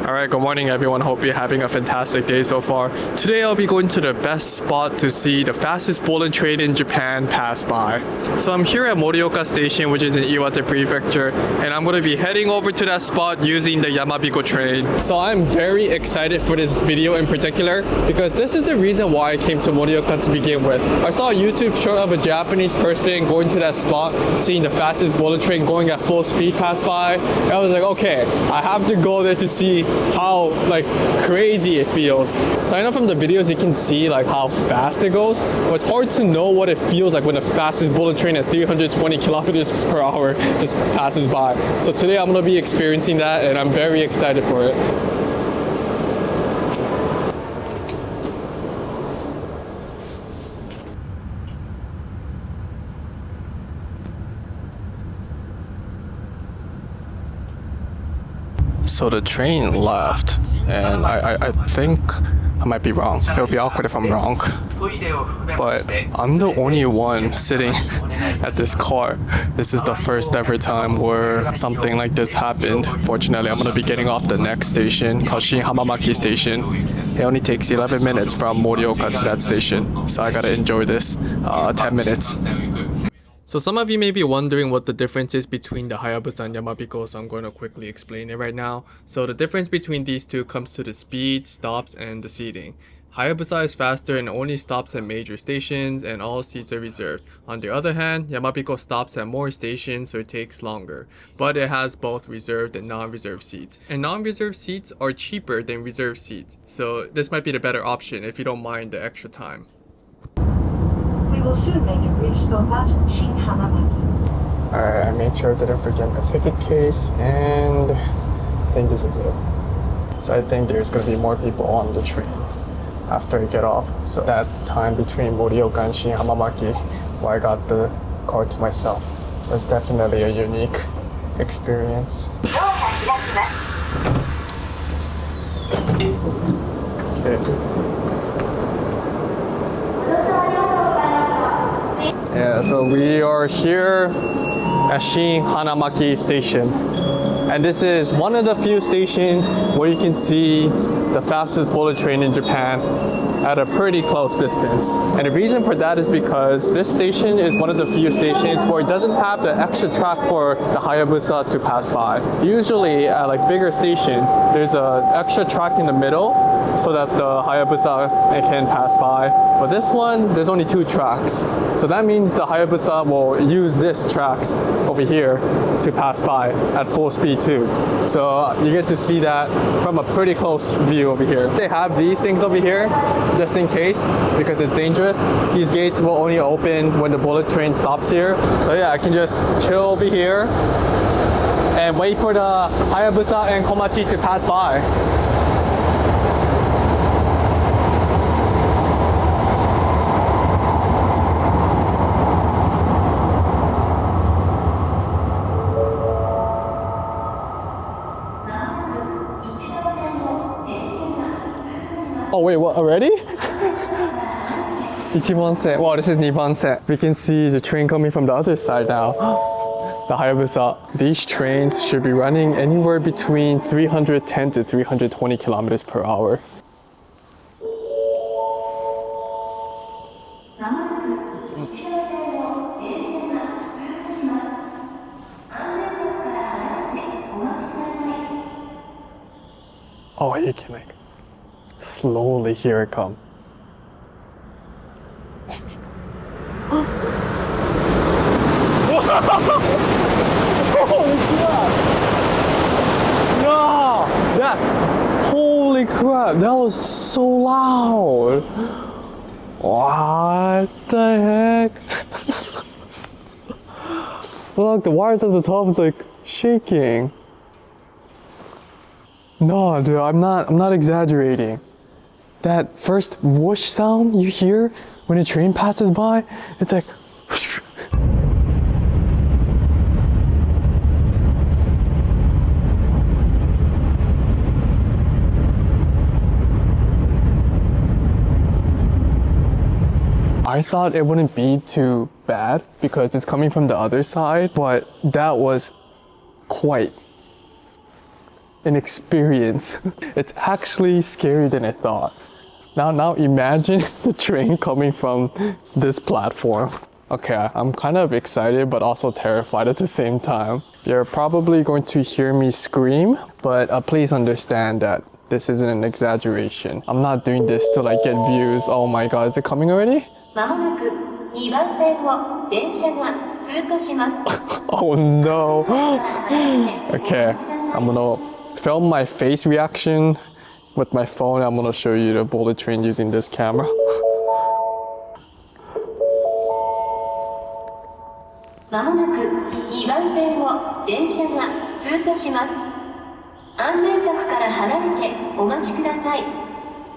Alright, good morning everyone. Hope you're having a fantastic day so far. Today I'll be going to the best spot to see the fastest bullet train in Japan pass by. So I'm here at Morioka Station, which is in Iwate Prefecture, and I'm going to be heading over to that spot using the Yamabiko train. So I'm very excited for this video in particular because this is the reason why I came to Morioka to begin with. I saw a YouTube short of a Japanese person going to that spot, seeing the fastest bullet train going at full speed pass by. And I was like, okay, I have to go there to see how crazy it feels. So I know from the videos you can see how fast it goes, but it's hard to know what it feels like when the fastest bullet train at 320 kilometers per hour just passes by. So today I'm going to be experiencing that and I'm very excited for it. So the train left, and I think I might be wrong. It'll be awkward if I'm wrong. But I'm the only one sitting at this car. This is the first ever time where something like this happened. Fortunately, I'm going to be getting off the next station called Shin-Hanamaki Station. It only takes 11 minutes from Morioka to that station. So I gotta enjoy this 10 minutes. So some of you may be wondering what the difference is between the Hayabusa and Yamabiko, so I'm going to quickly explain it right now. So the difference between these two comes to the speed, stops, and the seating. Hayabusa is faster and only stops at major stations and all seats are reserved. On the other hand, Yamabiko stops at more stations so it takes longer, but it has both reserved and non-reserved seats. And non-reserved seats are cheaper than reserved seats, so this might be the better option if you don't mind the extra time. We will soon make a brief stop at Shin-Hanamaki. Alright, I made sure I didn't forget my ticket case, and I think this is it. So I think there's going to be more people on the train after I get off. So that time between Morioka and Shin-Hanamaki, where I got the car to myself, was definitely a unique experience. Okay. Yeah, so we are here at Shin-Hanamaki Station. And this is one of the few stations where you can see the fastest bullet train in Japan at a pretty close distance. And the reason for that is because this station is one of the few stations where it doesn't have the extra track for the Hayabusa to pass by. Usually at bigger stations, there's an extra track in the middle so that the Hayabusa can pass by. But this one, there's only 2 tracks. So that means the Hayabusa will use this tracks over here to pass by at full speed too. So you get to see that from a pretty close view over here. They have these things over here just in case because it's dangerous. These gates will only open when the bullet train stops here. So yeah, I can just chill over here and wait for the Hayabusa and Komachi to pass by. Oh wait, what, already? 1番線. Wow, this is 2番線. We can see the train coming from the other side now. The Hayabusa. These trains should be running anywhere between 310 to 320 kilometers per hour. Oh, you can slowly hear it come. Holy crap! No! Holy crap! That was so loud! What the heck? Look, the wires at the top is shaking. No, dude, I'm not exaggerating. That first whoosh sound you hear when a train passes by, it's like whoosh. I thought it wouldn't be too bad because it's coming from the other side, but that was quite an experience. It's actually scarier than I thought. Now imagine the train coming from this platform. Okay, I'm kind of excited but also terrified at the same time. You're probably going to hear me scream, but please understand that this isn't an exaggeration. I'm not doing this to like get views. Oh my god, is it coming already? まもなく2番線を電車が通過します。 Oh no. Okay, I'm gonna film my face reaction with my phone. I'm gonna show you the bullet train using this camera. まもなく2番線を電車が通過します。安全柵から離れてお待ちください。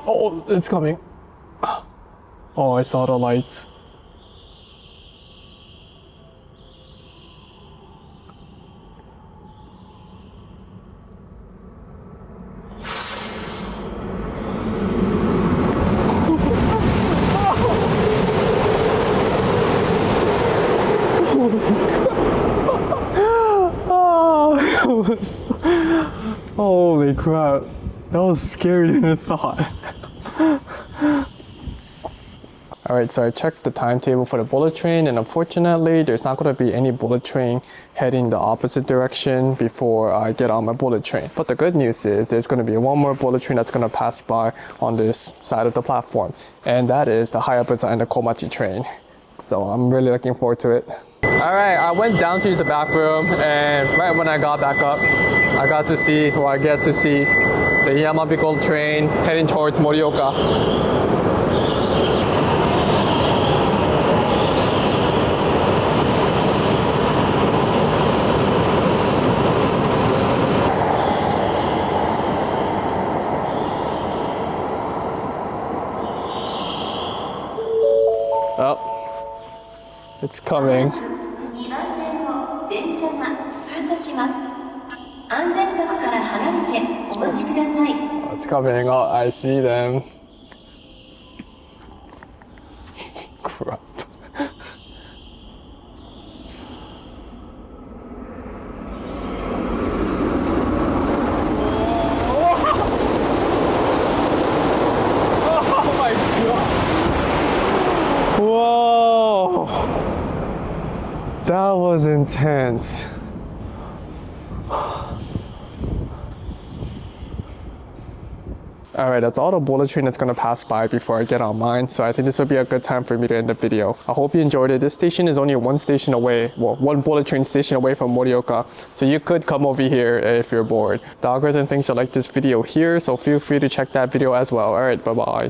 Oh, it's coming. Oh, I saw the lights. Holy crap, that was scarier than I thought. Alright, so I checked the timetable for the bullet train, and unfortunately there's not going to be any bullet train heading the opposite direction before I get on my bullet train. But the good news is there's going to be one more bullet train that's going to pass by on this side of the platform, and that is the Hayabusa and the Komachi train. So I'm really looking forward to it. Alright, I went down to use the bathroom, and right when I got back up, I get to see the Yamabiko train heading towards Morioka. Oh, it's coming. 2番線を電車が通過します。安全柵から離れてお待ちください。 It's coming. Oh, I see them. Crap. Oh my god. Whoa. That was intense. Alright, that's all the bullet train that's going to pass by before I get on mine, so I think this would be a good time for me to end the video. I hope you enjoyed it. This station is only one station away, well, one bullet train station away from Morioka, so you could come over here if you're bored. The algorithm thinks you like this video here, so feel free to check that video as well. Alright, bye bye.